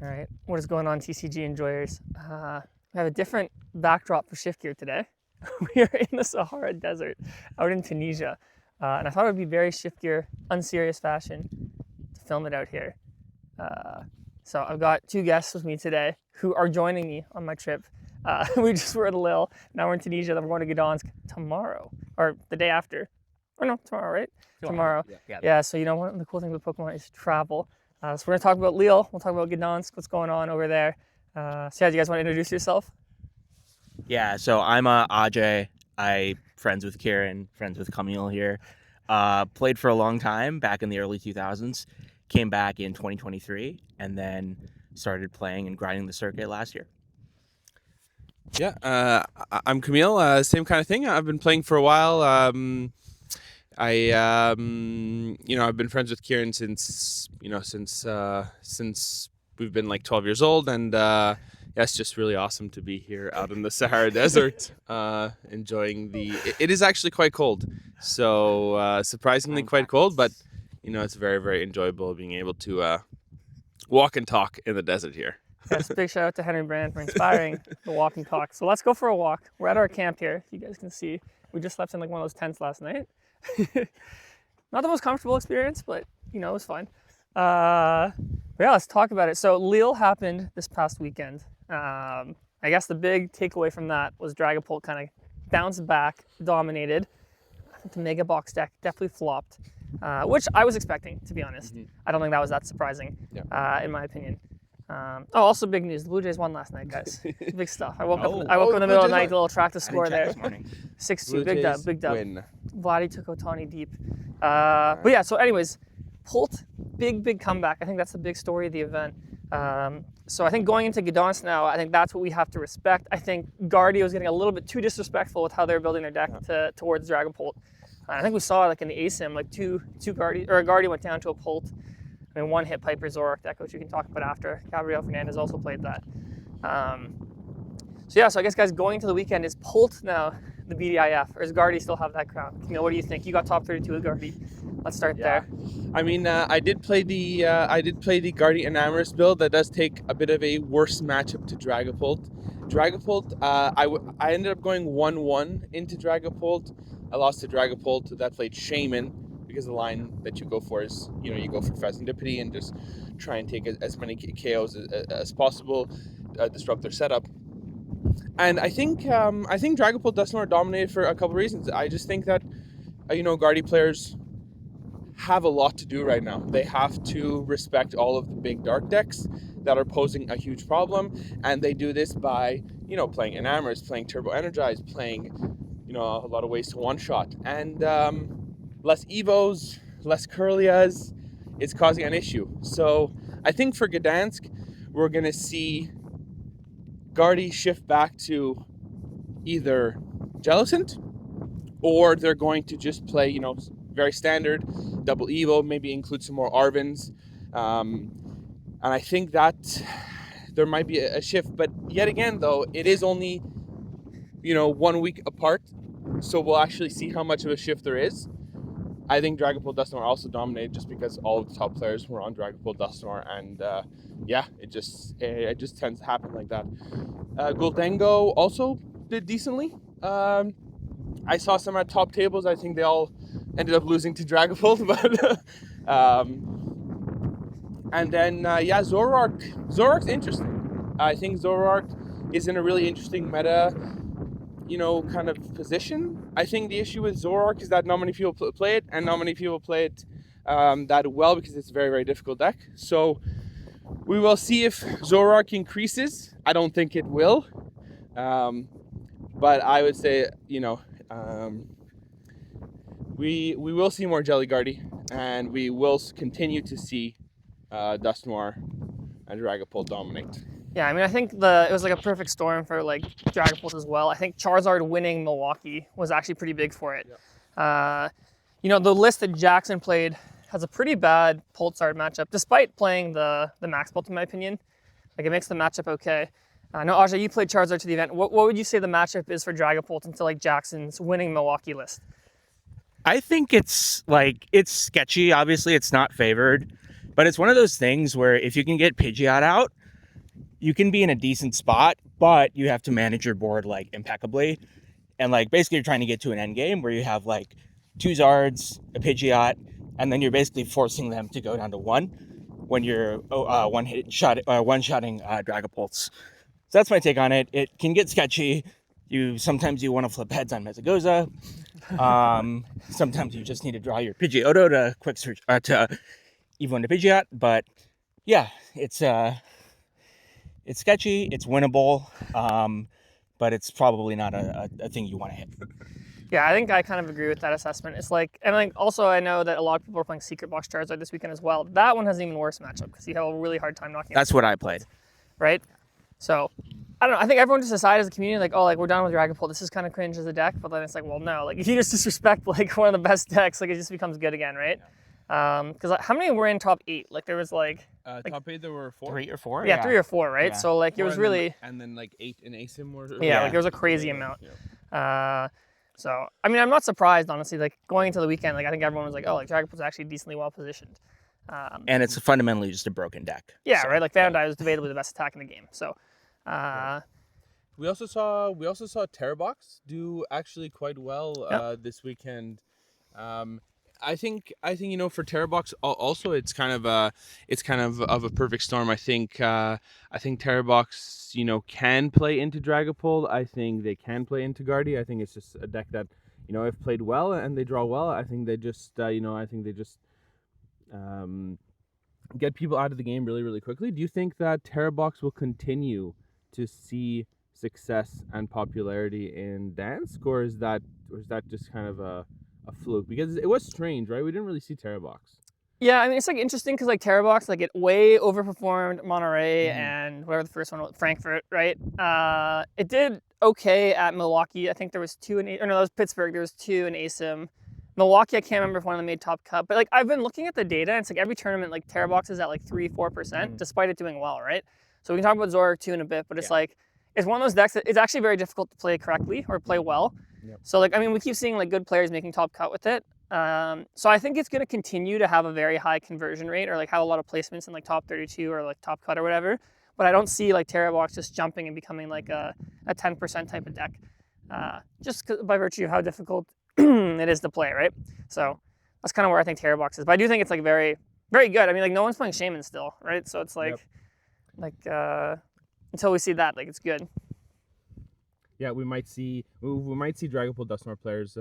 All right, what is going on, TCG enjoyers? We have a different backdrop for SHIFTGEAR today. We are in the Sahara Desert out in Tunisia, and I thought it would be very SHIFTGEAR, unserious fashion to film it out here. So I've got two guests with me today who are joining me on my trip. We just were at Lille, now we're in Tunisia, then we're going to Gdansk tomorrow, or the day after. Or no, tomorrow, right? Tomorrow. Yeah, so you know, one of the cool things with Pokemon is travel. So we're going to talk about Lille, we'll talk about Gdansk, what's going on over there. So yeah, do you guys want to introduce yourself? Yeah, so I'm Ajay. I friends with Ciaran, friends with Kamil here. Played for a long time back in the early 2000s. Came back in 2023 and then started playing and grinding the circuit last year. Yeah, I'm Kamil. Same kind of thing. I've been playing for a while. I've been friends with Ciaran since we've been like 12 years old, and yeah, it's just really awesome to be here out in the Sahara Desert, enjoying it is actually quite cold, so surprisingly quite cold, but it's very, very enjoyable being able to walk and talk in the desert here. Yes, big shout out to Henry Brand for inspiring the walk and talk. So let's go for a walk. We're at our camp here, if you guys can see. We just slept in like one of those tents last night. Not the most comfortable experience, but it was fun. But yeah, let's talk about it. So Lille happened this past weekend. I guess the big takeaway from that was Dragapult kind of bounced back, dominated. I think the Mega Box deck definitely flopped, which I was expecting, to be honest. I don't think that was that surprising, in my opinion. Also big news. The Blue Jays won last night, guys. Big stuff. I woke up in the middle of the night, a little track to score there. 6-2, big dub. Win. Vladdy took Otani deep. But yeah, so anyways, Pult, big comeback. I think that's the big story of the event. So I think going into Gdansk now, I think that's what we have to respect. I think Gardevoir was getting a little bit too disrespectful with how they're building their deck towards Dragapult. I think we saw like in the ASIM, like two Gardevoir went down to a Pult. I mean, one hit Piper Zoroark deck, which we can talk about after. Gabriel Fernandez also played that. So I guess, guys, going into the weekend, is Pult now the BDIF, or does Gardy still have that crown? What do you think? You got top 32 with Gardy. Let's start there. I mean, I did play the Gardy Enamorous build. That does take a bit of a worse matchup to Dragapult. I ended up going 1-1 into Dragapult. I lost to Dragapult that played Shaman, because the line that you go for is, you go for Serendipity and just try and take as many KOs as possible, disrupt their setup. And I think Dragapult Dusknoir dominated for a couple reasons. I just think that, Gardy players have a lot to do right now. They have to respect all of the big dark decks that are posing a huge problem, and they do this by, playing Enamorous, playing Turbo Energize, playing, a lot of ways to one-shot. And less Evos, less Kirlias, it's causing an issue. So I think for Gdansk, we're going to see Gardy shift back to either Jellicent, or they're going to just play, very standard, double Evo, maybe include some more Arvins. And I think that there might be a shift. But yet again, though, it is only, 1 week apart. So we'll actually see how much of a shift there is. I think Dragapult Dusknoir also dominated just because all of the top players were on Dragapult Dusknoir, and it just tends to happen like that. Guldengo also did decently. I saw some at top tables. I think they all ended up losing to Dragapult, but and then Zoroark's interesting. I think Zoroark is in a really interesting meta, kind of position. I think the issue with Zoroark is that not many people play it, and not many people play it that well, because it's a very, very difficult deck. So we will see if Zoroark increases. I don't think it will, but I would say, we will see more Jelly Gardy, and we will continue to see Dusknoir and Dragapult dominate. Yeah, I mean, I think it was like a perfect storm for like Dragapult as well. I think Charizard winning Milwaukee was actually pretty big for it. Yeah. The list that Jackson played has a pretty bad Pulsar matchup, despite playing the Max Pult, in my opinion. Like, it makes the matchup okay. I know, Ajay, you played Charizard to the event. What would you say the matchup is for Dragapult into like Jackson's winning Milwaukee list? I think it's sketchy. Obviously, it's not favored, but it's one of those things where if you can get Pidgeot out, you can be in a decent spot, but you have to manage your board like impeccably. And like basically you're trying to get to an end game where you have like 2 Zards, a Pidgeot, and then you're basically forcing them to go down to 1 when you're one-shotting Dragapults. So that's my take on it. It can get sketchy. Sometimes you want to flip heads on Mesagoza. Sometimes you just need to draw your Pidgeotto to quick search to Evo into Pidgeot. But yeah, it's sketchy. It's winnable. But it's probably not a thing you want to hit. Yeah, I think I kind of agree with that assessment. It's like, and like also I know that a lot of people are playing Secret Box Charizard this weekend as well. That one has an even worse matchup because you have a really hard time knocking. That's what I played. Right? So, I don't know. I think everyone just decided as a community, like, oh, like we're done with Dragapult. This is kind of cringe as a deck. But then it's like, well, no. Like if you just disrespect like one of the best decks, like it just becomes good again, right? Because how many were in top 8? Like there was like top 8 there were 4. 3 or 4? Yeah, 3 or 4, right? Yeah. So like it was really and then like 8 in ASIM or yeah, like there was a crazy amount. So I mean, I'm not surprised honestly. Like going into the weekend, like I think everyone was like, oh, like Dragapult's actually decently well positioned. And it's fundamentally just a broken deck. Yeah, so. right. Like Vandai was debatably the best attack in the game. So. We also saw Terrabox do actually quite well this weekend. I think for Terrabox also it's kind of a perfect storm. I think Terrabox can play into Dragapult. I think they can play into Guardy. I think it's just a deck that if played well and they draw well, I think they just get people out of the game really, really quickly. Do you think that Terrabox will continue to see success and popularity in Gdansk, or is that just kind of a fluke? Because it was strange, right? We didn't really see Terrabox. Yeah, I mean it's like interesting because like Terrabox, like it way overperformed Monterey and whatever the first one was, Frankfurt, right? It did okay at Milwaukee. I think there was 2 in that was Pittsburgh. There was 2 in ASIM. Milwaukee, I can't remember if one of them made top cut, but like I've been looking at the data, and it's like every tournament, like Terrabox is at like 3-4%, despite it doing well, right? So we can talk about Zoroark too in a bit, but it's like it's one of those decks that it's actually very difficult to play correctly or play well. Yep. So like I mean we keep seeing like good players making top cut with it. So I think it's going to continue to have a very high conversion rate or like have a lot of placements in like top 32 or like top cut or whatever. But I don't see like Terrabox just jumping and becoming like a 10% type of deck, just by virtue of how difficult it is to play, right? So that's kind of where I think Terrabox is. But I do think it's like very, very good. I mean, like no one's playing Shaman still, right? So it's like, until we see that, like it's good. Yeah, we might see Dragapult Dustmore players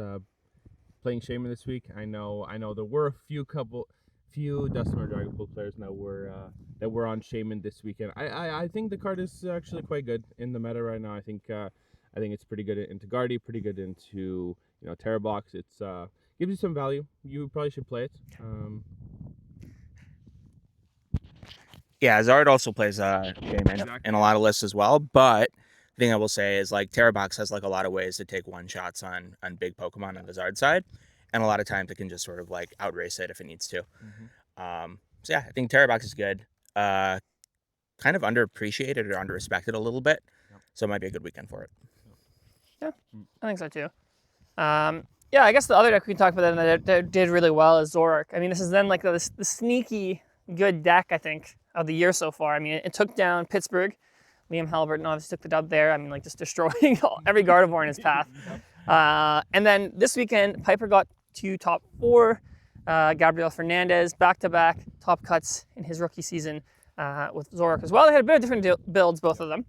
playing Shaman this week. I know there were a few Dustmore Dragapult players that were on Shaman this weekend. I think the card is actually quite good in the meta right now. I think it's pretty good into Guardy, pretty good into Terrabox. It's gives you some value. You probably should play it. Yeah, Zard also plays Shaman in a lot of lists as well, but the thing I will say is like Terrabox has like a lot of ways to take one shots on big Pokemon on the Zard side, and a lot of times it can just sort of like outrace it if it needs to. So yeah, I think Terrabox is good. Kind of underappreciated or underrespected a little bit, so it might be a good weekend for it. Yeah, I think so too. Yeah, I guess the other deck we can talk about that did really well is Zoroark. I mean, this is then like the sneaky good deck, I think, of the year so far. I mean, it took down Pittsburgh. Liam Halliburton obviously took the dub there. I mean, like just destroying every Gardevoir in his path. And then this weekend, Piper got to top 4. Gabriel Fernandez, back-to-back top cuts in his rookie season with Zoroark as well. They had a bit of different builds, both of them.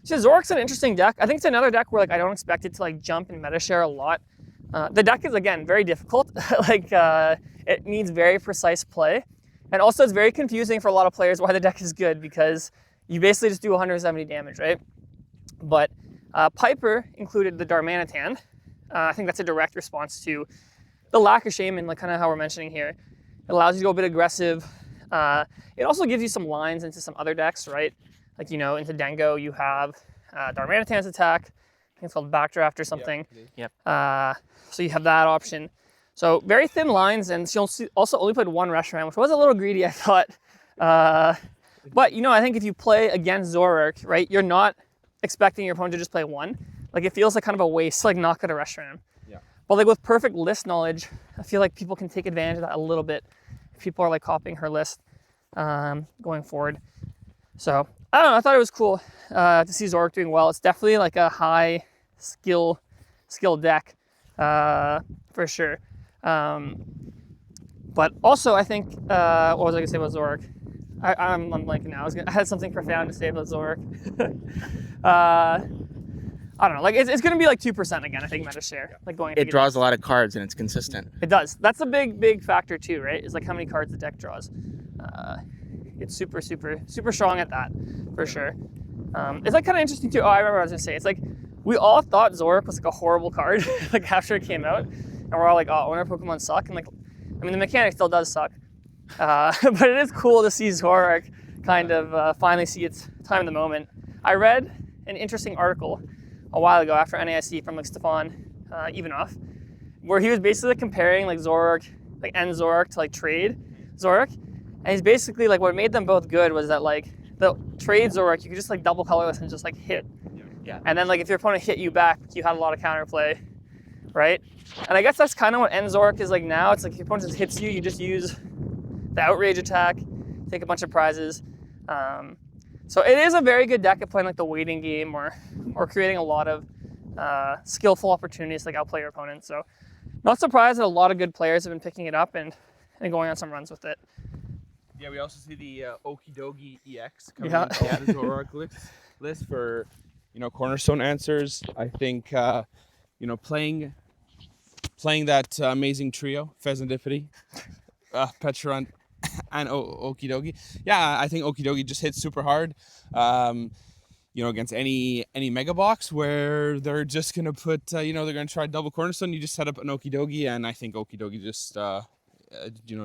So Zoroark's an interesting deck. I think it's another deck where like I don't expect it to like jump in meta share a lot. The deck is, again, very difficult. It needs very precise play. And also it's very confusing for a lot of players why the deck is good, because you basically just do 170 damage, right? But Piper included the Darmanitan. I think that's a direct response to the lack of Shaman, like kind of how we're mentioning here. It allows you to go a bit aggressive. It also gives you some lines into some other decks, right? Like, into Dengo, you have Darmanitan's attack. I think it's called Backdraft or something. Yep. So you have that option. So very thin lines, and she also only played 1 Reshiram, which was a little greedy, I thought. But, I think if you play against Zoroark, right, you're not expecting your opponent to just play 1. Like, it feels like kind of a waste, like knock out a Reshiram. Yeah. But like with perfect list knowledge, I feel like people can take advantage of that a little bit if people are like copying her list going forward. So I don't know. I thought it was cool to see Zorak doing well. It's definitely like a high skill deck for sure. But also, I think what was I gonna say about Zorak? I'm blanking now. I had something profound to say about Zorak. I don't know. Like it's gonna be like 2% again. I think meta share. Like going. It draws a lot of cards and it's consistent. It does. That's a big factor too, right? Is like how many cards the deck draws. It's super strong at that, for sure. It's like kind of interesting too. Oh, I remember what I was gonna say. It's like we all thought Zorak was like a horrible card, like after it came out, and we're all like, oh, when our Pokemon suck, and like, I mean, the mechanic still does suck, but it is cool to see Zorak kind of finally see its time in the moment. I read an interesting article a while ago after NAIC from like Stefan Ivanov, where he was basically comparing like Zorak, like End Zorak to like Trade Zorak. And he's basically like what made them both good was that like the Trade Zorak, you could just like double colorless and just like hit. Yeah. And then like if your opponent hit you back, you had a lot of counterplay, right? And I guess that's kind of what End Zorak is like now. It's like if your opponent just hits you, you just use the outrage attack, take a bunch of prizes. So it is a very good deck at playing like the waiting game or creating a lot of skillful opportunities to like outplay your opponent. So not surprised that a lot of good players have been picking it up and going on some runs with it. Yeah, we also see the Okidogi EX coming Yeah. into the Zorak list for, cornerstone answers. I think, playing that amazing trio, Pheasantipity, Petrant, and Okidogi. Yeah, I think Okidogi just hits super hard. Against any mega box where they're just gonna put, they're gonna try double cornerstone. You just set up an Okidogi, and I think Okidogi just,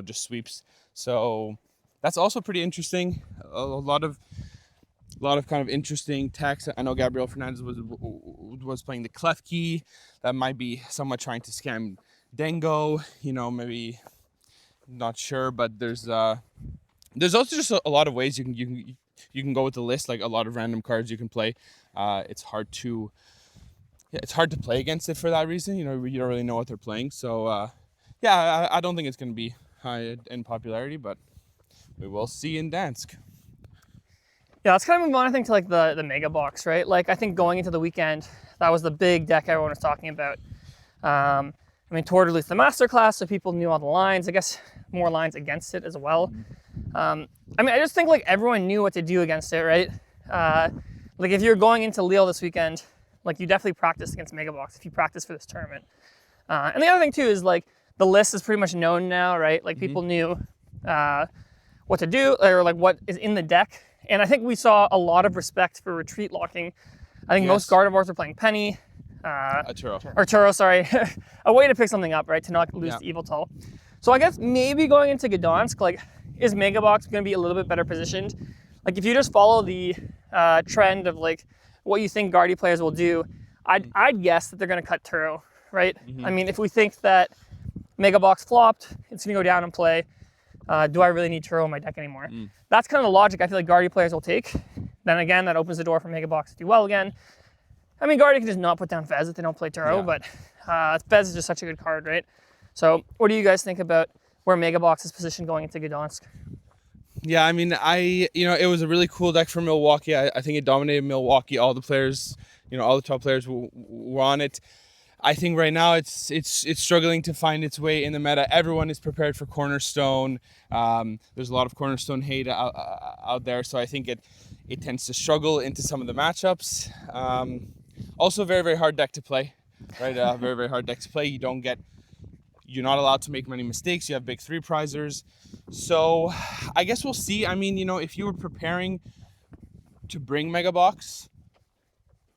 just sweeps. So that's also pretty interesting. A lot of kind of interesting text. I know Gabriel Fernandez was playing the Klefki. That might be somewhat trying to scam Dengo. Maybe not sure, but there's also just a lot of ways you can go with the list. Like a lot of random cards you can play. It's hard to play against it for that reason. You don't really know what they're playing. So I don't think it's going to be high in popularity, but we will see in Gdansk. Yeah, let's kind of move on, I think, to like the mega box, right? Like I think going into the weekend, that was the big deck everyone was talking about. Toward released the masterclass, so people knew all the lines. I guess more lines against it as well. I just think like everyone knew what to do against it, right? Like if you're going into Lille this weekend, like you definitely practiced against mega box if you practice for this tournament. And the other thing too is like the list is pretty much known now, right? Like people knew what to do or like what is in the deck. And I think we saw a lot of respect for retreat locking. I think most Gardevoirs are playing Penny. Turo, sorry. A way to pick something up, right? To not lose to Yveltal. So I guess maybe going into Gdansk, like, is Mega Box going to be a little bit better positioned? Like, if you just follow the trend of, like, what you think Guardy players will do, I'd guess that they're going to cut Turo, right? If we think that Mega Box flopped, it's going to go down and play. Do I really need Turo in my deck anymore? That's kind of the logic I feel like Guardy players will take. Then again, that opens the door for Mega Box to do well again. Guardy can just not put down Fez if they don't play Turo, but Fez is just such a good card, right? So what do you guys think about where Mega Box is positioned going into Gdansk? Yeah, it was a really cool deck for Milwaukee. I think it dominated Milwaukee. All the players, all the top players were on it. I think right now it's struggling to find its way in the meta. Everyone is prepared for Cornerstone. There's a lot of Cornerstone hate out there, so I think it tends to struggle into some of the matchups. Also, very, very hard deck to play, right? Very, very hard deck to play. You're not allowed to make many mistakes. You have big 3-prizers. So I guess we'll see. If you were preparing to bring Mega Box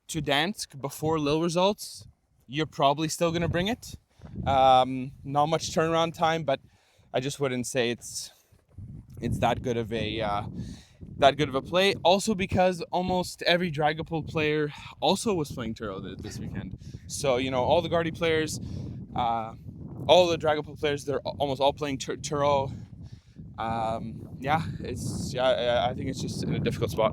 to Gdansk before Lille results, you're probably still going to bring it. Not much turnaround time, but I just wouldn't say it's that good of a play. Also because almost every Dragapult player also was playing Turo this weekend. So, all the Guardy players, all the Dragapult players, they're almost all playing Turo. I think it's just in a difficult spot.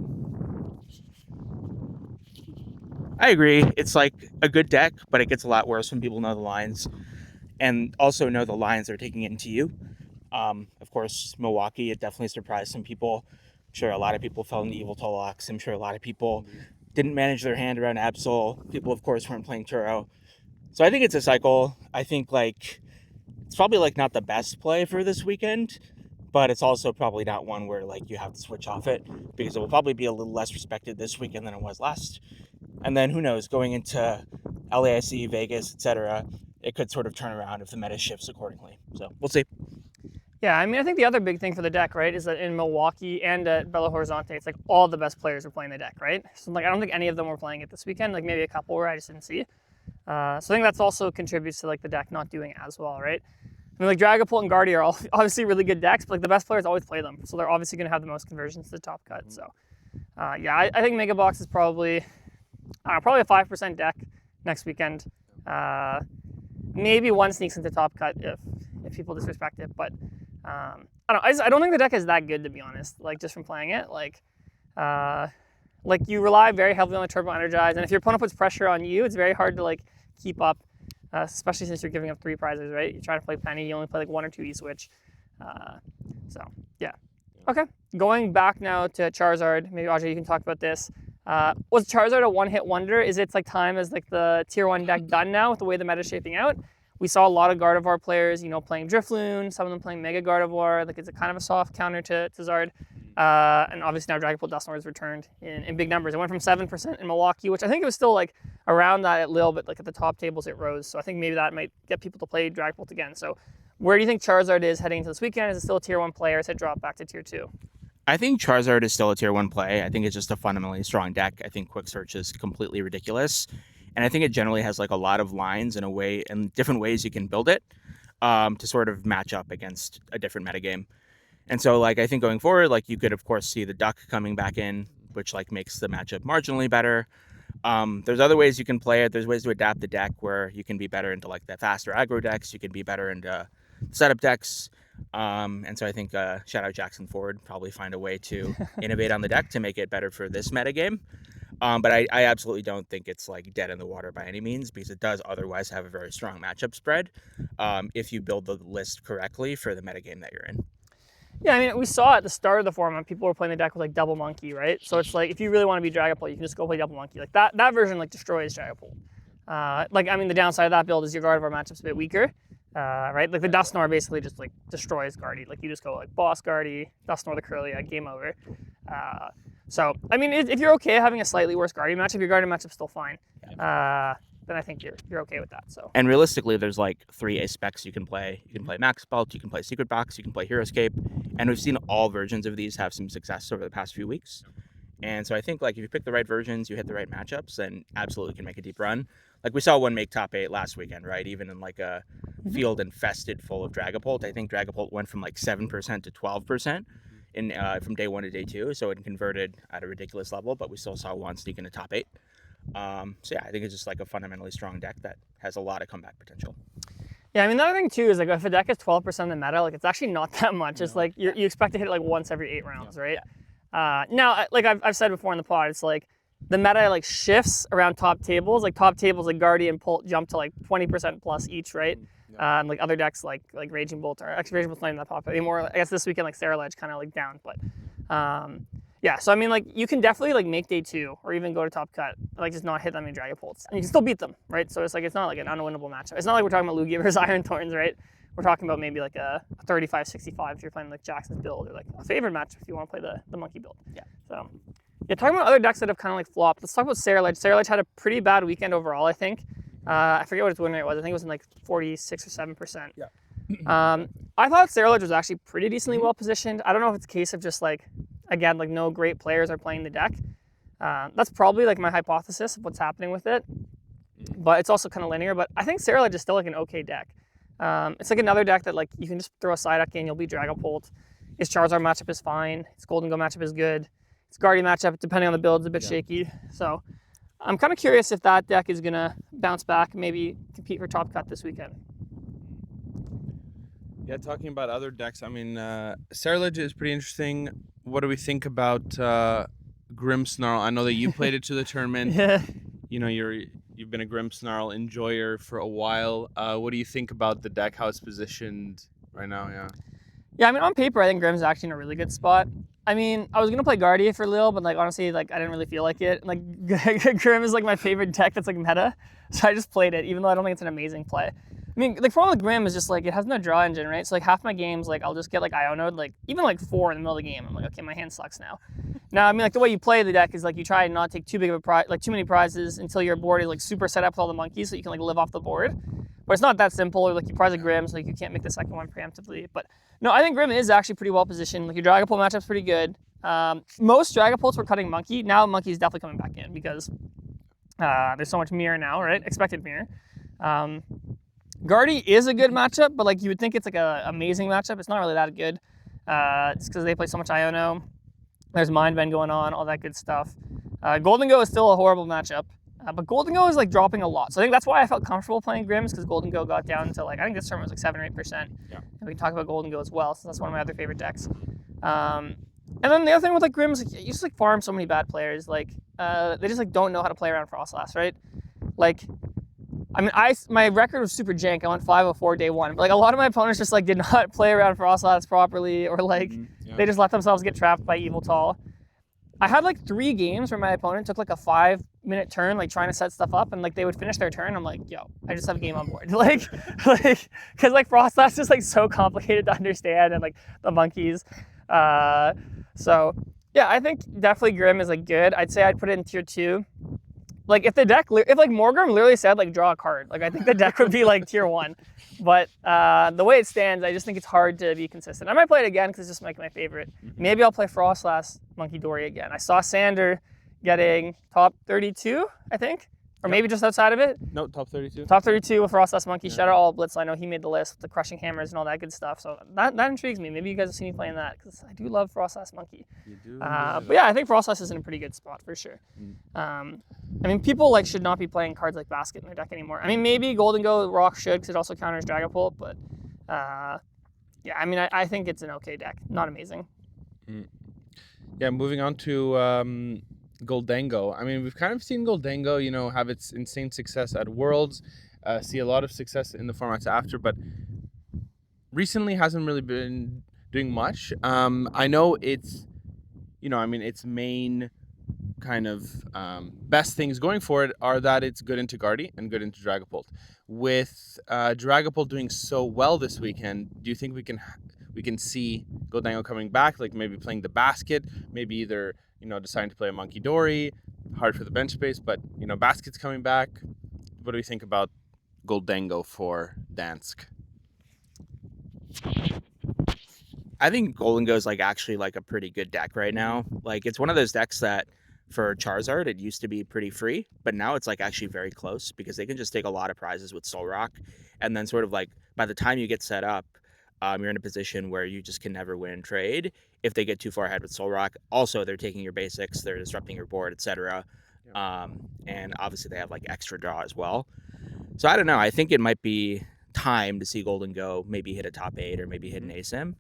I agree. It's like a good deck, but it gets a lot worse when people know the lines and also know the lines they're taking it into you. Of course, Milwaukee, it definitely surprised some people sure a lot of people fell into Evil Tolox. I'm sure a lot of people didn't manage their hand around Absol. People, of course, weren't playing Turo. So I think it's a cycle. I think like it's probably like not the best play for this weekend, but it's also probably not one where like you have to switch off it, because it will probably be a little less respected this weekend than it was last. And then who knows, going into LAIC, Vegas, etc., it could sort of turn around if the meta shifts accordingly. So we'll see. Yeah, I mean, I think the other big thing for the deck, right, is that in Milwaukee and at Belo Horizonte, it's like all the best players are playing the deck, right? So like I don't think any of them were playing it this weekend. Like maybe a couple where I just didn't see. So I think that's also contributes to like the deck not doing as well, right? I mean, like Dragapult and Guardy are all obviously really good decks, but like the best players always play them, so they're obviously going to have the most conversions to the top cut. So yeah, I think Mega Box is probably probably a 5% deck next weekend. Maybe one sneaks into top cut if people disrespect it, but I don't know. I don't think the deck is that good, to be honest. Like just from playing it, like you rely very heavily on the Turbo Energize, and if your opponent puts pressure on you, it's very hard to like keep up, especially since you're giving up 3 prizes, right? You're trying to play Penny, you only play like 1 or 2 E-switch. So yeah. Okay, going back now to Charizard. Maybe Ajay, you can talk about this. Was Charizard a one-hit wonder? Is it like time as like the tier 1 deck done now with the way the meta is shaping out? We saw a lot of Gardevoir players, playing Drifloon, some of them playing Mega Gardevoir. Like it's a kind of a soft counter to Zard. And obviously now Dragapult Dusknoir has returned in big numbers. It went from 7% in Milwaukee, which I think it was still like around that at Lille, but like at the top tables it rose. So I think maybe that might get people to play Dragapult again. So where do you think Charizard is heading into this weekend? Is it still a tier 1 player? Has it dropped back to tier 2? I think Charizard is still a tier 1 play. I think it's just a fundamentally strong deck. I think Quick Search is completely ridiculous. And I think it generally has like a lot of lines and different ways you can build it to sort of match up against a different metagame. And so like I think going forward, like you could of course see the Duck coming back in, which like makes the matchup marginally better. There's other ways you can play it. There's ways to adapt the deck where you can be better into like the faster aggro decks. You can be better into setup decks. And so I think shout out Jackson Ford, probably find a way to innovate on the deck to make it better for this metagame. But I absolutely don't think it's like dead in the water by any means, because it does otherwise have a very strong matchup spread if you build the list correctly for the metagame that you're in. Yeah, I mean, we saw at the start of the format, people were playing the deck with like Double Monkey, right? So it's like if you really want to be Dragapult, you can just go play Double Monkey. Like that version like destroys Dragapult. Like I mean, the downside of that build is your Gardevoir matchup's a bit weaker, right? Like the Dusknoir basically just like destroys Guardy. Like you just go like Boss Guardy, Dusknoir the Curly, game over. So I mean, if you're okay having a slightly worse Guardy matchup, your Guardy matchup's still fine. Then I think you're okay with that. So. And realistically, there's like 3 ace specs you can play. You can play Max Belt, you can play Secret Box, you can play Heroescape, and we've seen all versions of these have some success over the past few weeks. And so I think like if you pick the right versions, you hit the right matchups, then absolutely can make a deep run. Like we saw one make top 8 last weekend, right? Even in like a field infested full of Dragapult. I think Dragapult went from like 7% to 12% in from day 1 to day 2, so it converted at a ridiculous level, but we still saw one sneak into top 8. So yeah, I think it's just like a fundamentally strong deck that has a lot of comeback potential. Yeah, I mean, the other thing too is like if a deck is 12% of the meta, like it's actually not that much. It's like you expect to hit it like once every 8 rounds, right? Now, like I've said before in the pod, it's like the meta like shifts around top tables. Like top tables like Guardy and Pult jump to like 20% plus each, right? And like other decks like Raging Bolt or actually Raging Bolt's not even that popular anymore. I guess this weekend like Sarah Ledge kind of like down, but yeah. So I mean, like you can definitely like make day 2 or even go to top cut, like just not hit that many Dragapults, and you can still beat them, right? So it's like it's not like an unwinnable matchup. It's not like we're talking about Lugia versus Iron Thorns, right? We're talking about maybe like a 35-65 if you're playing like Jackson's build, or like a favorite match if you want to play the monkey build. Yeah. So yeah, talking about other decks that have kind of like flopped. Let's talk about Sarah Ledge. Sarah Ledge had a pretty bad weekend overall, I think. I forget what its win rate was. I think it was in like 46 or 7%. Yeah. I thought Sarah Ledge was actually pretty decently well positioned. I don't know if it's a case of just like, again, like no great players are playing the deck. That's probably like my hypothesis of what's happening with it. But it's also kind of linear. But I think Sarah Ledge is still like an okay deck. It's like another deck that like you can just throw a side deck in, you'll beat Dragapult. Its Charizard matchup is fine. Its Golden Go matchup is good. Its Guardian matchup, depending on the build, is a bit shaky. So I'm kind of curious if that deck is going to bounce back and maybe compete for top cut this weekend. Yeah, talking about other decks, I mean, Sarah Ledge is pretty interesting. What do we think about Grimmsnarl? I know that you played it to the tournament. Yeah. You know, you've been a Grimmsnarl enjoyer for a while. What do you think about the deck, how it's positioned right now? Yeah. Yeah, I mean, on paper, I think Grimm's actually in a really good spot. I mean, I was gonna play Gardevoir for Lille, but like honestly, like I didn't really feel like it. Like Grimm is like my favorite deck that's like meta, so I just played it, even though I don't think it's an amazing play. I mean, like problem with Grimm is just like it has no draw engine, right? So like half my games, like I'll just get like Ionode, like even like 4 in the middle of the game. I'm like, okay, my hand sucks now. Now, I mean, like the way you play the deck is like you try and not take too big of a prize, like too many prizes until your board is like super set up with all the monkeys, so you can like live off the board. But it's not that simple. Or like you prize a Grimm, so like you can't make the second one preemptively. But no, I think Grimm is actually pretty well positioned. Like your Dragapult matchup's pretty good. Most Dragapults were cutting Monkey. Now Monkey's definitely coming back in because there's so much mirror now, right? Expected mirror. Guardy is a good matchup, but like you would think it's like an amazing matchup. It's not really that good. It's because they play so much Iono. There's Mind Bend going on, all that good stuff. Golden Go is still a horrible matchup, but Golden Go is like dropping a lot. So I think that's why I felt comfortable playing Grimms, because Golden Go got down to like, I think this tournament was like 7 or 8%. Yeah. And we can talk about Golden Go as well, so that's one of my other favorite decks. And then the other thing with like Grimms, like, you just like farm so many bad players. Like they just like don't know how to play around Frostlass, right? Like, I mean, my record was super jank. I went 5-0-4 day one. But like a lot of my opponents just like did not play around Frostlass properly, or like they just let themselves get trapped by Evil Tall. I had like 3 games where my opponent took like a 5-minute turn, like trying to set stuff up, and like they would finish their turn. I'm like, yo, I just have a game on board. like, because like Frostlass is like so complicated to understand, and like the monkeys. So yeah, I think definitely Grimm is like good. I'd say I'd put it in tier 2. Like if like Morgrim literally said like draw a card, like I think the deck would be like tier 1. But the way it stands, I just think it's hard to be consistent. I might play it again because it's just like my favorite. Maybe I'll play Frostlass Monkey Dory again. I saw Sander getting top 32, I think. Or maybe just outside of it. No, top 32. Top 32 with Frostlass Monkey. Shout out all Blitz. I know he made the list with the crushing hammers and all that good stuff. So that intrigues me. Maybe you guys will see me playing that, because I do love Frostlass Monkey. You do. But yeah, I think Frostlass is in a pretty good spot for sure. I mean, people like should not be playing cards like Basket in their deck anymore. I mean, maybe Golden Go Rock should, because it also counters Dragapult. But yeah, I mean, I think it's an okay deck. Not amazing. Yeah, moving on to Gholdengo. I mean, we've kind of seen Gholdengo, you know, have its insane success at Worlds, see a lot of success in the formats after, but recently hasn't really been doing much. I know it's, you know, I mean, its main kind of best things going for it are that it's good into Guardy and good into Dragapult. With Dragapult doing so well this weekend, do you think we can see Gholdengo coming back, like maybe playing the Basket, maybe either, you know, deciding to play a Monkey Dory, hard for the bench space, but, you know, Basket's coming back. What do we think about Gholdengo for Gdansk? I think Golden Go is like actually like a pretty good deck right now. Like it's one of those decks that for Charizard, it used to be pretty free, but now it's like actually very close, because they can just take a lot of prizes with Soul Rock. And then sort of like by the time you get set up, you're in a position where you just can never win trade if they get too far ahead with Soul Rock. Also, they're taking your basics, they're disrupting your board, etc. And obviously they have like extra draw as well. So I don't know. I think it might be time to see Golden Go maybe hit a top 8 or maybe hit an ASIM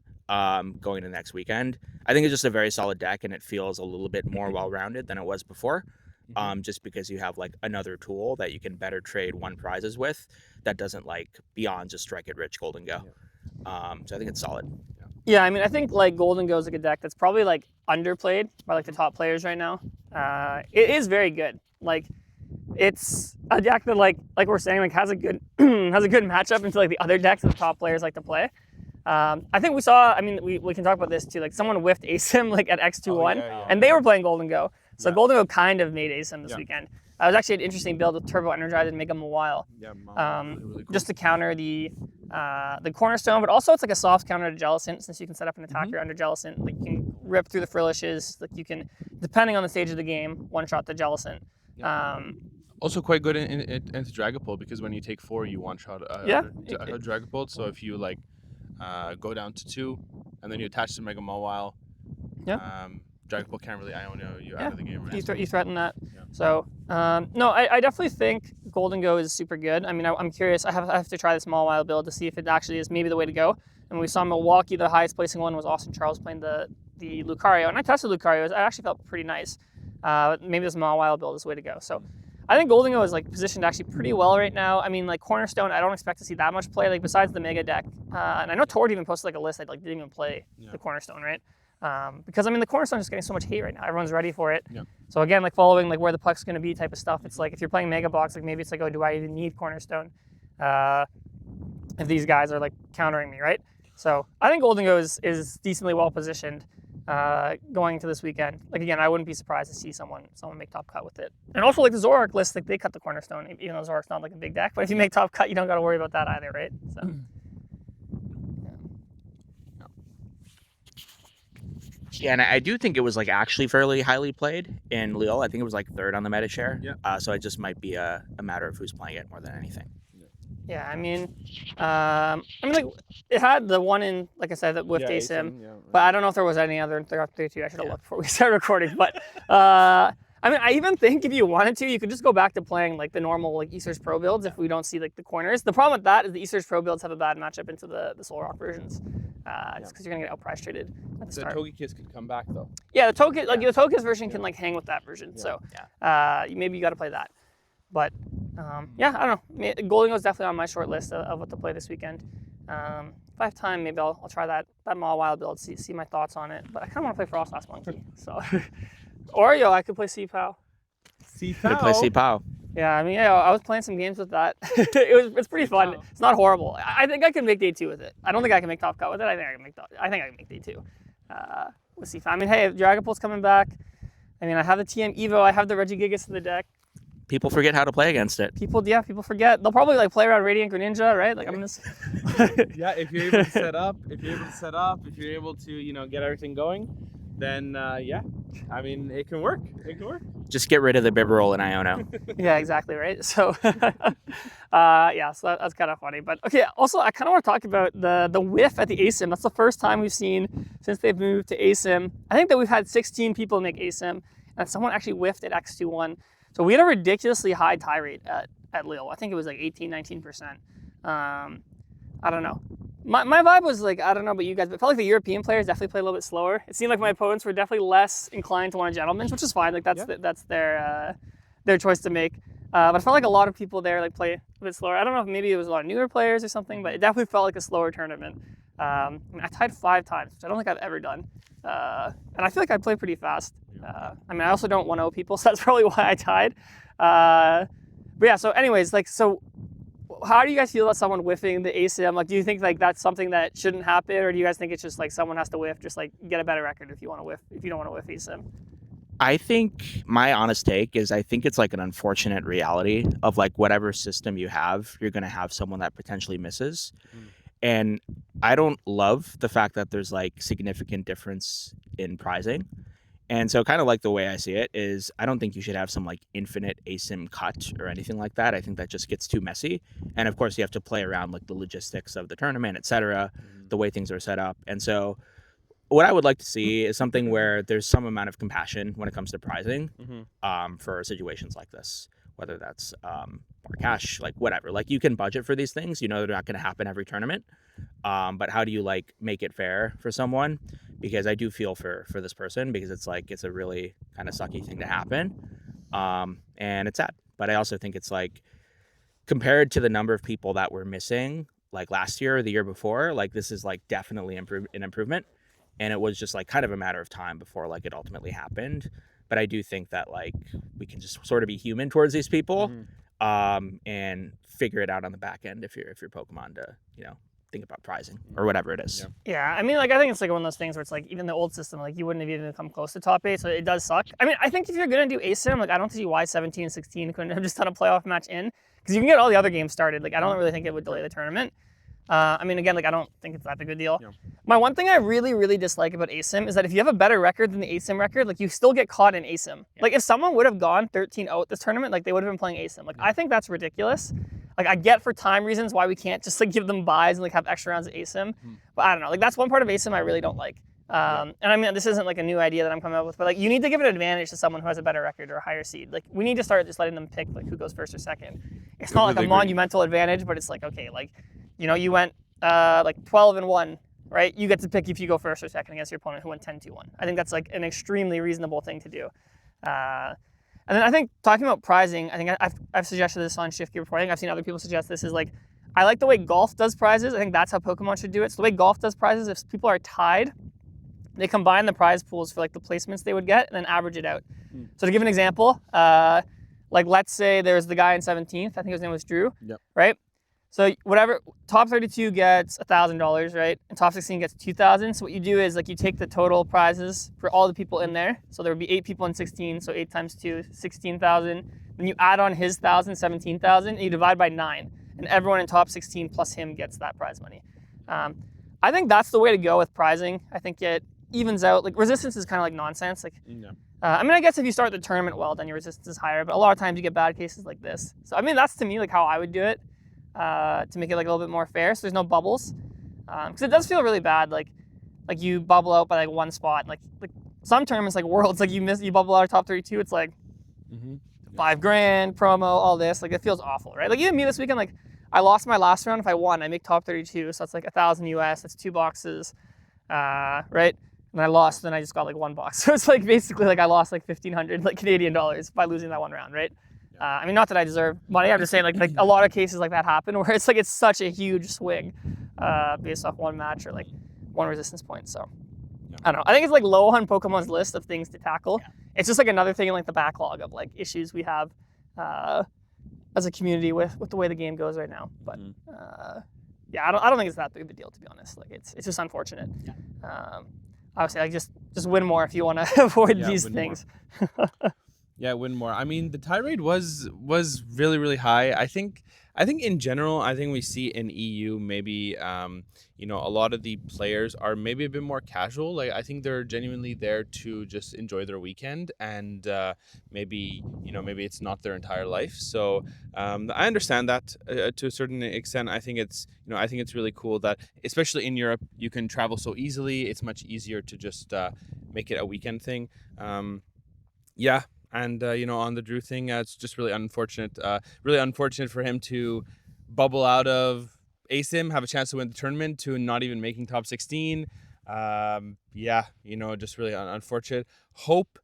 going into next weekend. I think it's just a very solid deck, and it feels a little bit more well-rounded than it was before. Just because you have like another tool that you can better trade 1 prizes with that doesn't like beyond just strike it rich Golden Go. So I think it's solid. Yeah, I mean, I think like Golden Go is like a deck that's probably like underplayed by like the top players right now. It is very good. Like it's a deck that like we're saying, like has a good matchup into like the other decks that the top players like to play. I think we saw, I mean, we can talk about this too, like someone whiffed ASIM like at X21 and they were playing Golden Go. So Golden Go kind of made ASIM this weekend. It was actually an interesting build with Turbo Energize and Make Him a While. Really cool. Just to counter the Cornerstone, but also it's like a soft counter to Jellicent, since you can set up an attacker under Jellicent. Like you can rip through the Frillishes, like you can, depending on the stage of the game, one-shot the Jellicent. Also quite good into Dragapult, because when you take 4, you one-shot a Dragapult. So if you like go down to 2 and then you attach to Mega Mawile, Dragapult can't really Iono you out of the game, right? You threaten that. So no, I definitely think Golden Go is super good. I mean, I'm curious. I have to try this Mawile build to see if it actually is maybe the way to go. And we saw Milwaukee, the highest placing one was Austin Charles playing the Lucario, and I tested Lucario. I actually felt pretty nice. Maybe this Mawile build is the way to go. So I think Goldingo is like positioned actually pretty well right now. I mean, like Cornerstone, I don't expect to see that much play. Like besides the Mega deck, and I know Tord even posted like a list that like didn't even play the Cornerstone, right? Because I mean, the Cornerstone is getting so much hate right now. Everyone's ready for it. Yeah. So again, like following like where the puck's going to be type of stuff. It's like if you're playing Mega Box, like maybe it's like, oh, do I even need Cornerstone? If these guys are like countering me, right? So I think Goldingo is decently well positioned going into this weekend. Like again, I wouldn't be surprised to see someone make top cut with it. And also like the Zoroark list, like they cut the Cornerstone, even though Zoroark's not like a big deck. But if you make top cut, you don't got to worry about that either, right? So. Yeah, and I do think it was like actually fairly highly played in Lille. I think it was like third on the meta share. Yeah. So it just might be a matter of who's playing it more than anything. Yeah, I mean, like it had the one in, like I said, that whiffed ASIM, but I don't know if there was any other throughout the two. I should have looked before we started recording. But I mean, I even think if you wanted to, you could just go back to playing like the normal like Easters Pro builds if we don't see like the corners. The problem with that is the Easters Pro builds have a bad matchup into the Solrock versions, just because you're gonna get outprice traded at the start. The Togekiss could come back though. Yeah, the Togekiss version can like hang with that version. So maybe you got to play that. But yeah, I don't know. Goldingo is definitely on my short list of what to play this weekend. If I have time, maybe I'll try that Maw Wild build, see my thoughts on it. But I kind of want to play Frost Last Monkey. So, or I could play Sea-Pow. Could play Sea-Pow. Yeah, I mean, I was playing some games with that. It's pretty fun. It's not horrible. I think I can make day 2 with it. I don't think I can make top cut with it. I think I can make day 2 with Sea-Pow. I mean, hey, Dragapult's coming back. I mean, I have the TM Evo. I have the Regigigas in the deck. People forget how to play against it. People forget. They'll probably like play around Radiant Greninja, right? Like I'm just. Yeah, if you're able to set up, if you're able to, get everything going, then yeah, I mean, it can work. Just get rid of the Bibarel and Iono. Yeah, exactly, right? So, yeah, so that's kind of funny. But okay, also I kind of want to talk about the whiff at the ASIM. That's the first time we've seen since they've moved to ASIM. I think that we've had 16 people make ASIM, and someone actually whiffed at X21. So we had a ridiculously high tie rate at Lille. I think it was like 18, 19%. I don't know. My vibe was like, I don't know about you guys, but it felt like the European players definitely played a little bit slower. It seemed like my opponents were definitely less inclined to want a gentleman's, which is fine. Like that's their choice to make. But I felt like a lot of people there like play a bit slower. I don't know if maybe it was a lot of newer players or something, but it definitely felt like a slower tournament. I mean, I tied 5 times, which I don't think I've ever done. And I feel like I play pretty fast. I mean, I also don't 1-0 people, so that's probably why I tied. But yeah, so anyways, like, so how do you guys feel about someone whiffing the ASIM? Like, do you think like that's something that shouldn't happen, or do you guys think it's just like someone has to whiff, just like get a better record if you want to whiff, if you don't want to whiff ASIM? I think my honest take is I think it's like an unfortunate reality of like whatever system you have, you're going to have someone that potentially misses. And I don't love the fact that there's like significant difference in prizing. And so kind of like the way I see it is I don't think you should have some like infinite ASIM cut or anything like that. I think that just gets too messy. And of course you have to play around like the logistics of the tournament, etc., the way things are set up. And so what I would like to see is something where there's some amount of compassion when it comes to prizing for situations like this, whether that's more cash, like whatever. Like you can budget for these things, they're not going to happen every tournament. But how do you like make it fair for someone? Because I do feel for this person, because it's like it's a really kind of sucky thing to happen, and it's sad. But I also think it's like compared to the number of people that were missing like last year or the year before, like this is like definitely an improvement, and it was just like kind of a matter of time before like it ultimately happened. But I do think that like we can just sort of be human towards these people, and figure it out on the back end if you're Pokemon to think about prizing or whatever it is. Yeah, I mean, like I think it's like one of those things where it's like even the old system, like you wouldn't have even come close to top 8, so it does suck. I mean, I think if you're gonna do ASIM, like I don't see why 17 and 16 couldn't have just done a playoff match in, because you can get all the other games started. Like I don't really think it would delay the tournament. I mean, again, like I don't think it's that big a deal. Yeah. My one thing I really, really dislike about ASIM is that if you have a better record than the ASIM record, like you still get caught in ASIM. Yeah. Like if someone would have gone 13-0 at this tournament, like they would have been playing ASIM. Like I think that's ridiculous. Like I get for time reasons why we can't just like give them buys and like have extra rounds of ASIM, but I don't know. Like that's one part of ASIM I really don't like. And I mean, this isn't like a new idea that I'm coming up with, but like you need to give an advantage to someone who has a better record or a higher seed. Like we need to start just letting them pick like who goes first or second. It's not like a monumental advantage, but it's like, okay, like, you went like 12-1, right? You get to pick if you go first or second against your opponent who went 10-1. I think that's like an extremely reasonable thing to do. And then I think talking about prizing, I think I've suggested this on SHIFTGEAR before. I think I've seen other people suggest this, is like, I like the way golf does prizes. I think that's how Pokemon should do it. So the way golf does prizes, if people are tied, they combine the prize pools for like the placements they would get and then average it out. So to give an example, like let's say there's the guy in 17th, I think his name was Drew, right? So whatever, top 32 gets $1,000, right? And top 16 gets 2,000. So what you do is like you take the total prizes for all the people in there. So there would be 8 people in 16, so 8 times 2, 16,000. Then you add on his 1,000, 17,000, and you divide by 9. And everyone in top 16 plus him gets that prize money. I think that's the way to go with prizing. I think it evens out. Like resistance is kind of like nonsense. Like, I mean, I guess if you start the tournament well, then your resistance is higher. But a lot of times you get bad cases like this. So I mean, that's to me like how I would do it. To make it like a little bit more fair, so there's no bubbles, because it does feel really bad. Like you bubble out by like one spot. Like some tournaments like Worlds, like you bubble out of top 32. It's like $5,000 promo, all this. Like it feels awful, right? Like even me this weekend, like I lost my last round. If I won, I make top 32, so that's like 1,000 US. That's 2 boxes, right? And I lost, then I just got like 1 box. So it's like basically like I lost like 1,500 like Canadian dollars by losing that one round, right? I mean, not that I deserve money. I'm just saying, like a lot of cases like that happen where it's like it's such a huge swing based off one match or like one resistance point. So I don't know. I think it's like low on Pokemon's list of things to tackle. It's just like another thing in like the backlog of like issues we have as a community with the way the game goes right now. But yeah, I don't think it's that big of a deal, to be honest. Like it's just unfortunate. Obviously, like just win more if you want to avoid these things. Yeah, win more. I mean, the tie rate was really, really high. I think in general, I think we see in EU maybe a lot of the players are maybe a bit more casual. Like I think they're genuinely there to just enjoy their weekend, and maybe it's not their entire life. So I understand that to a certain extent. I think it's really cool that especially in Europe you can travel so easily. It's much easier to just make it a weekend thing. And on the Drew thing, it's just really unfortunate. Really unfortunate for him to bubble out of ASIM, have a chance to win the tournament, to not even making top 16. Just really unfortunate. Hope,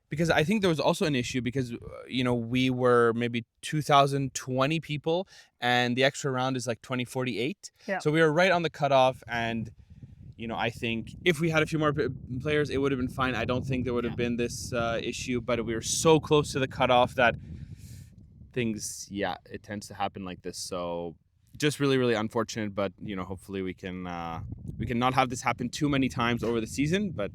because I think there was also an issue because we were maybe 2,020 people, and the extra round is like 2048. So we were right on the cutoff, and I think if we had a few more players, it would have been fine. I don't think there would have been this issue, but we were so close to the cutoff that things, it tends to happen like this. So just really, really unfortunate, but hopefully we can not have this happen too many times over the season, but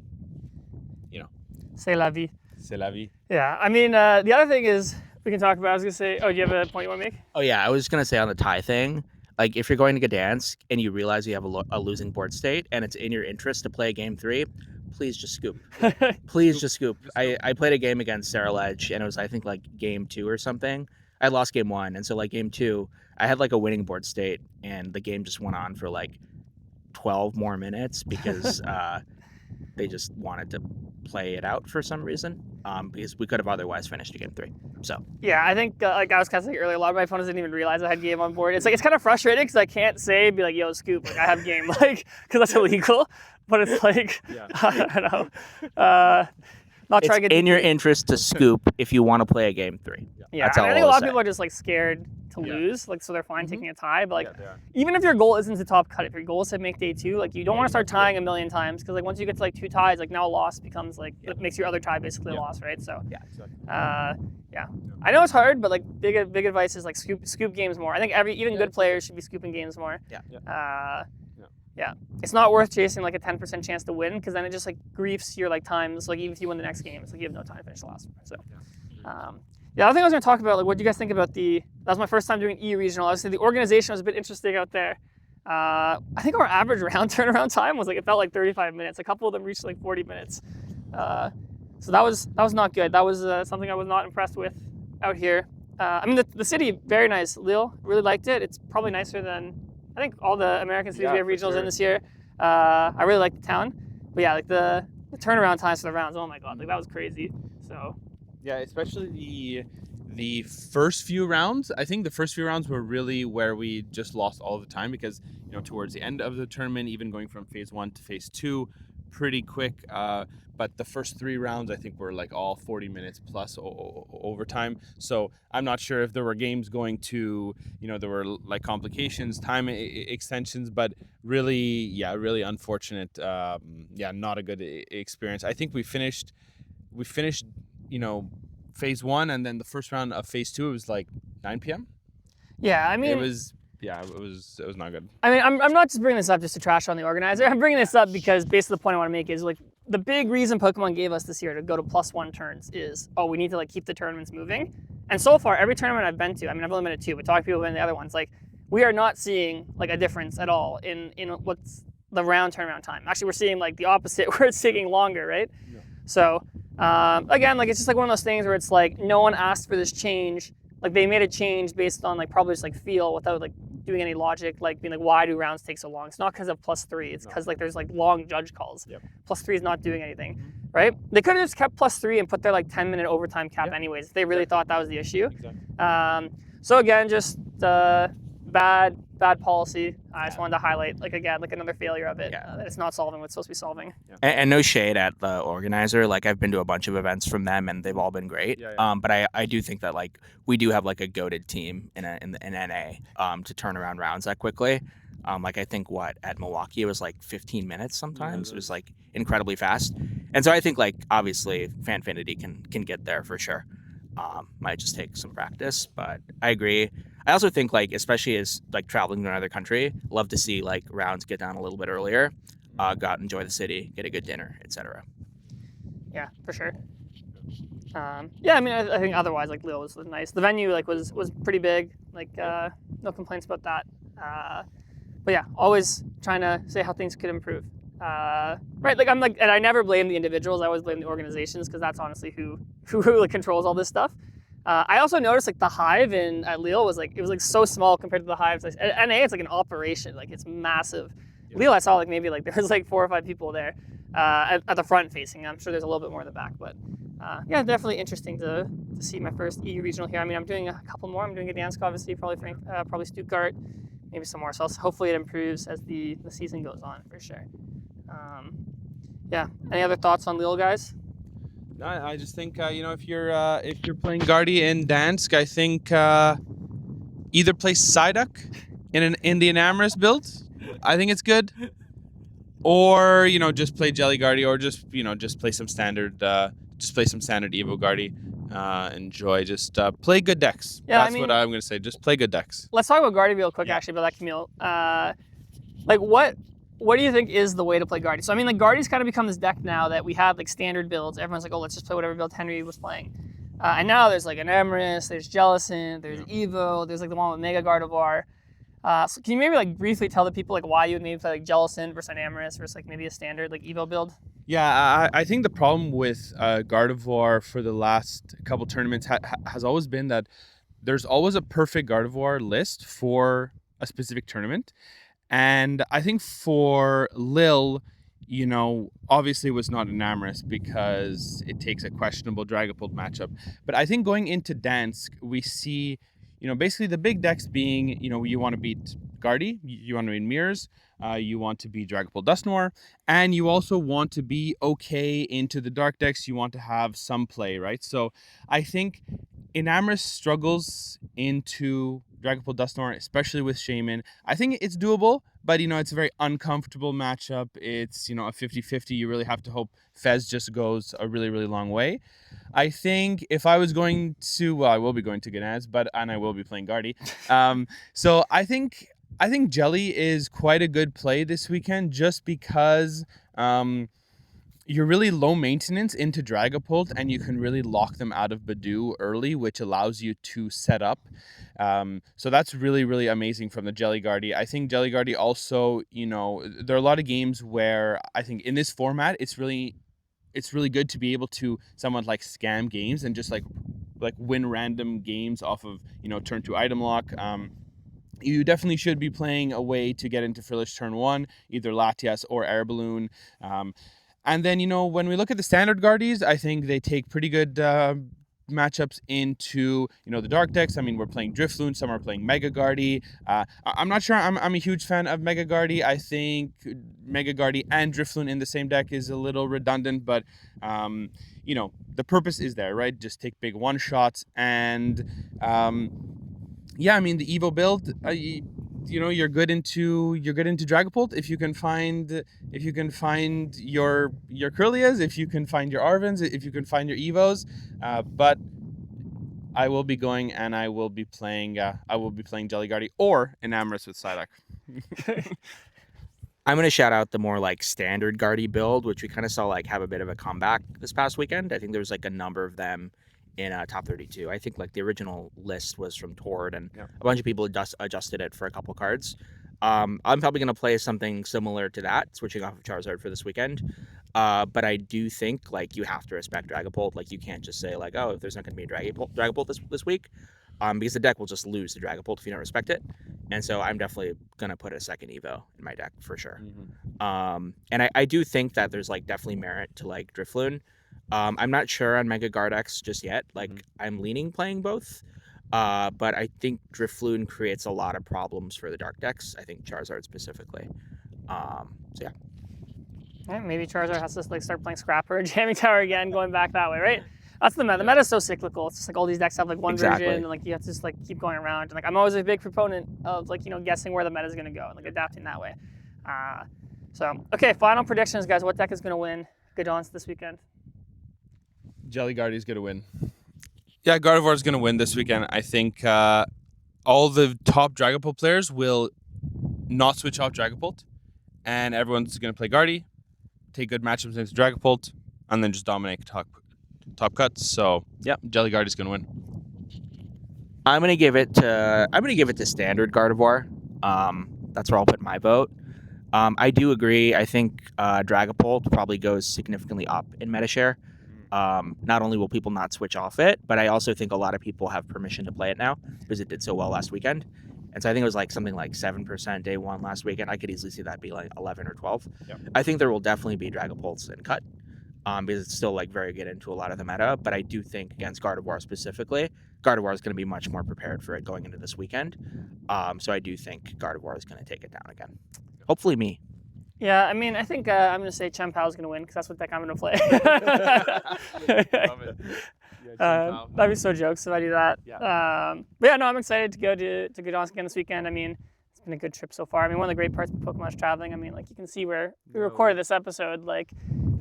C'est la vie. C'est la vie. Yeah, I mean, the other thing is we can talk about, I was going to say, do you have a point you want to make? Oh yeah, I was going to say on the tie thing, like if you're going to Gdansk and you realize you have a losing board state and it's in your interest to play game 3, please just scoop. Please just scoop. I played a game against Sarah Ledge, and it was I think like game 2 or something. I lost game 1, and so like game 2, I had like a winning board state, and the game just went on for like 12 more minutes because they just wanted to play it out for some reason, because we could have otherwise finished a game 3. So yeah, I think like I was kind of saying earlier, a lot of my opponents didn't even realize I had game on board. It's like it's kind of frustrating because I can't be like, yo, scoop, like I have game, like because that's illegal. But it's like I don't know. Not trying to get in your interest to scoop if you want to play a game 3. Yeah, that's I think a I'll lot of say. people are just like scared to lose, like so they're fine taking a tie. But like, even if your goal isn't to top cut, if your goal is to make day 2, like you don't want to start tying a million times because like once you get to like 2 ties, like now a loss becomes like it makes your other tie basically a loss, right? So I know it's hard, but like big advice is like scoop games more. I think even good players should be scooping games more. Yeah, it's not worth chasing like a 10% chance to win because then it just like griefs your like times. Like even if you win the next game, it's like you have no time to finish the last one. So, the other thing I was going to talk about, like, what do you guys think about that was my first time doing E regional. Obviously, the organization was a bit interesting out there. I think our average round turnaround time was like it felt like 35 minutes. A couple of them reached like 40 minutes. So that was not good. That was something I was not impressed with out here. I mean, the city, very nice. Lille, really liked it. It's probably nicer than I think all the American cities we have regionals in this year. I really like the town, but yeah, like the turnaround times for the rounds. Oh my god, like that was crazy. So yeah, especially the first few rounds. I think the first few rounds were really where we just lost all the time because towards the end of the tournament, even going from phase 1 to phase 2, pretty quick. But the first 3 rounds, I think, were like all 40 minutes plus overtime. So I'm not sure if there were games going to, there were like complications, time extensions, but really, really unfortunate. Not a good experience. I think we finished, phase 1, and then the first round of phase 2, it was like 9 p.m. Yeah, I mean, it was not good. I mean, I'm not just bringing this up just to trash on the organizer. I'm bringing this up because basically the point I want to make is like the big reason Pokemon gave us this year to go to +1 turns is, we need to like keep the tournaments moving. And so far, every tournament I've been to, I mean, I've only been to 2, but talking to people in the other ones, like we are not seeing like a difference at all in what's the round turnaround time. Actually, we're seeing like the opposite, where it's taking longer, right? Yeah. So again, like it's just like one of those things where it's like no one asked for this change. Like they made a change based on like probably just like feel without like doing any logic, like being like, why do rounds take so long? It's not because of +3. It's because like there's like long judge calls. Yep. +3 is not doing anything, right? They could have just kept +3 and put their like 10-minute overtime cap anyways if they really thought that was the issue. Exactly. So again, just bad policy. I just wanted to highlight, like again, like another failure of it, that it's not solving what's supposed to be solving. Yeah. And no shade at the organizer. Like I've been to a bunch of events from them, and they've all been great. But I do think that like we do have like a goated team in NA to turn around rounds that quickly. Like I think at Milwaukee it was like 15 minutes sometimes. It was like incredibly fast. And so I think like obviously Fanfinity can get there for sure. Might just take some practice, but I agree. I also think like, especially as like traveling to another country, love to see like rounds get down a little bit earlier, go out, enjoy the city, get a good dinner, etc. Yeah, for sure. Yeah, I mean, I think otherwise like Lille was nice. The venue like was pretty big. Like no complaints about that. But yeah, always trying to say how things could improve. Right, like I'm like, and I never blame the individuals. I always blame the organizations because that's honestly who really controls all this stuff. I also noticed like the hive at Lille was like, it was like so small compared to the hives. Like, NA, it's like an operation, like it's massive. Yeah. Lille, I saw like maybe like there was like 4 or 5 people there at the front facing. I'm sure there's a little bit more in the back, but yeah, definitely interesting to see my first EU regional here. I mean, I'm doing a couple more. I'm doing Gdansk, obviously, probably Stuttgart, maybe some more. So hopefully it improves as the season goes on for sure. Yeah. Any other thoughts on Lille, guys? I just think if you're playing Guardi in Gdansk, I think either play Psyduck in the Enamorous build. I think it's good. Or just play Jelly Guardi, or just play some standard Evo Guardi. Enjoy. Just play good decks. Yeah, that's what I'm gonna say. Just play good decks. Let's talk about Guardi real quick. Actually, about that, Kamil. Like what do you think is the way to play Guardi? So I mean, like Guardi's kind of become this deck now that we have like standard builds. Everyone's like, oh, let's just play whatever build Henry was playing. And now there's like an Emrys, there's Jellicent, there's Evo, there's like the one with Mega Gardevoir. So can you maybe like briefly tell the people like why you would maybe play like Jellicent versus an Emrys versus like maybe a standard like Evo build? Yeah, I think the problem with Gardevoir for the last couple tournaments has always been that there's always a perfect Gardevoir list for a specific tournament. And I think for Lille, obviously it was not an Amorous because it takes a questionable Dragapult matchup. But I think going into Gdansk, we see, basically the big decks being, you want to beat Guardi, you want to beat Mirrors, you want to beat Dragapult Dusknoir, and you also want to be okay into the dark decks. You want to have some play, right? So I think Enamorous struggles into Dragapult Dusknoir, especially with Shaman. I think it's doable, but it's a very uncomfortable matchup. It's a 50-50. You really have to hope Fez just goes a really, really long way. I think if I was going to, I will be going to Gdansk, and I will be playing Guardi. So I think Jelly is quite a good play this weekend, just because you're really low maintenance into Dragapult, and you can really lock them out of Badoo early, which allows you to set up. So that's really, really amazing from the Jelly Guardi. I think Jelly Guardi also, there are a lot of games where I think in this format, it's really good to be able to somewhat like scam games and just like win random games off of, turn 2 item lock. You definitely should be playing a way to get into Frillish turn 1, either Latias or Air Balloon. And then, when we look at the standard Guardis, I think they take pretty good matchups into the dark decks. I mean, we're playing Drifloon, some are playing Mega Gardy. I'm not sure I'm a huge fan of Mega Gardy. I think Mega Gardy and Drifloon in the same deck is a little redundant, but the purpose is there, right? Just take big one shots, and yeah, I mean the Evo build. You're good into Dragapult if you can find your Kirlias, if you can find your Arvins, if you can find your Evos. But I will be going and I will be playing Jelly Guardy or Enamorous with Psyduck. I'm going to shout out the more like standard Guardy build, which we kind of saw like have a bit of a comeback this past weekend. I think there was like a number of them in top 32. I think like the original list was from Tord, and a bunch of people adjusted it for a couple cards. I'm probably going to play something similar to that, switching off of Charizard for this weekend. But I do think like you have to respect Dragapult. Like you can't just say like, oh, if there's not going to be a Dragapult this week, because the deck will just lose to Dragapult if you don't respect it. And so I'm definitely going to put a second Evo in my deck for sure. And I do think that there's like definitely merit to like Drifloon. I'm not sure on Mega Gardex just yet. Like I'm leaning playing both. But I think Drifloon creates a lot of problems for the dark decks. I think Charizard specifically. So yeah. Yeah, maybe Charizard has to like start playing Scrapper or Jamming Tower again, going back that way, right? That's the meta. The meta's so cyclical. It's just like all these decks have like one version, and like you have to just like keep going around. And like I'm always a big proponent of like guessing where the meta is gonna go and like adapting that way. So okay, final predictions, guys. What deck is gonna win Gdansk this weekend? Jelly Guardy's gonna win. Yeah, Gardevoir is gonna win this weekend. I think all the top Dragapult players will not switch off Dragapult, and everyone's gonna play Guardy, take good matchups against Dragapult, and then just dominate top cuts. So yeah, Jelly Guardy's gonna win. I'm gonna give it to standard Gardevoir. That's where I'll put my vote. I do agree. I think Dragapult probably goes significantly up in meta share. Not only will people not switch off it, but I also think a lot of people have permission to play it now because it did so well last weekend. And so I think it was like something like 7% day one last weekend. I could easily see that be like 11 or 12. Yep. I think there will definitely be Dragapults in cut because it's still like very good into a lot of the meta. But I do think against Gardevoir specifically, Gardevoir is going to be much more prepared for it going into this weekend. So I do think Gardevoir is going to take it down again. Hopefully me. Yeah, I mean, I think I'm going to say Chien-Pao is going to win because that's what deck I'm going to play. Love it. Yeah, that'd be so jokes if I do that. Yeah. But yeah, no, I'm excited to go to Gdansk again this weekend. I mean, it's been a good trip so far. I mean, one of the great parts of Pokemon's traveling, I mean, like you can see where we recorded this episode, like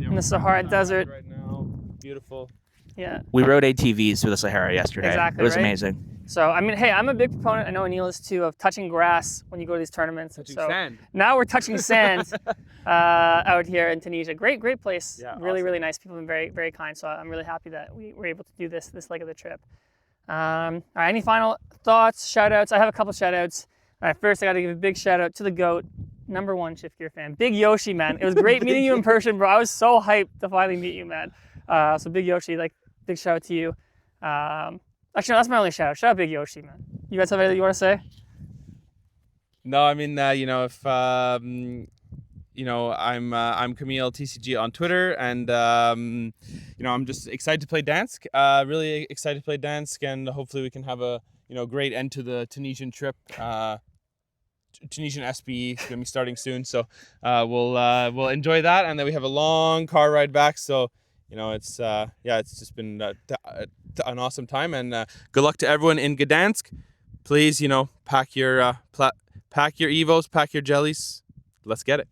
in the Sahara Desert. Right now, beautiful. Yeah. We rode ATVs through the Sahara yesterday. Exactly, it was right? amazing. So, I mean, hey, I'm a big proponent, I know Aneil is too, of touching grass when you go to these tournaments. Touching so sand. Now we're touching sand out here in Tunisia. Great place. Yeah, really, awesome. really nice. People have been very, very kind. So I'm really happy that we were able to do this leg of the trip. All right, any final thoughts, shout outs? I have a couple shout outs. All right, first I got to give a big shout out to the GOAT, #1 SHIFTGEAR fan, Big Yoshi, man. It was great meeting you in person, bro. I was so hyped to finally meet you, man. So Big Yoshi, like, big shout out to you. Actually, no, that's my only shout out. Shout out Big Yoshi, man. You guys have anything you want to say? No, I mean, if I'm Kamil TCG on Twitter, and I'm just excited to play Gdansk. Really excited to play Gdansk, and hopefully we can have a great end to the Tunisian trip. Tunisian SPE is gonna be starting soon, so we'll enjoy that, and then we have a long car ride back. So it's just been an awesome time, and good luck to everyone in Gdansk. Please, pack your Evos, pack your jellies. Let's get it.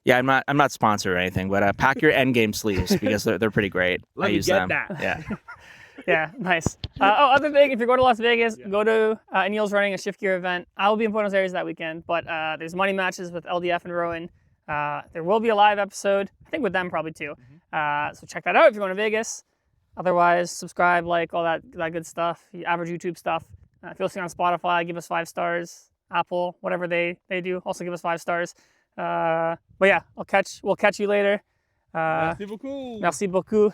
Yeah, I'm not sponsored or anything, but pack your Endgame sleeves because they're pretty great. Let I me use get them. that. Yeah. Yeah, nice. Other thing, if you're going to Las Vegas, go to Aneil's running a SHIFTGEAR event. I will be in Buenos Aires that weekend, but there's money matches with LDF and Rowan. There will be a live episode, I think with them probably too. So check that out if you're going to Vegas. Otherwise, subscribe, like, all that good stuff, average YouTube stuff. If you're listening on Spotify, give us 5 stars. Apple, whatever they do, also give us 5 stars. But yeah, we'll catch you later. Merci beaucoup. Merci beaucoup.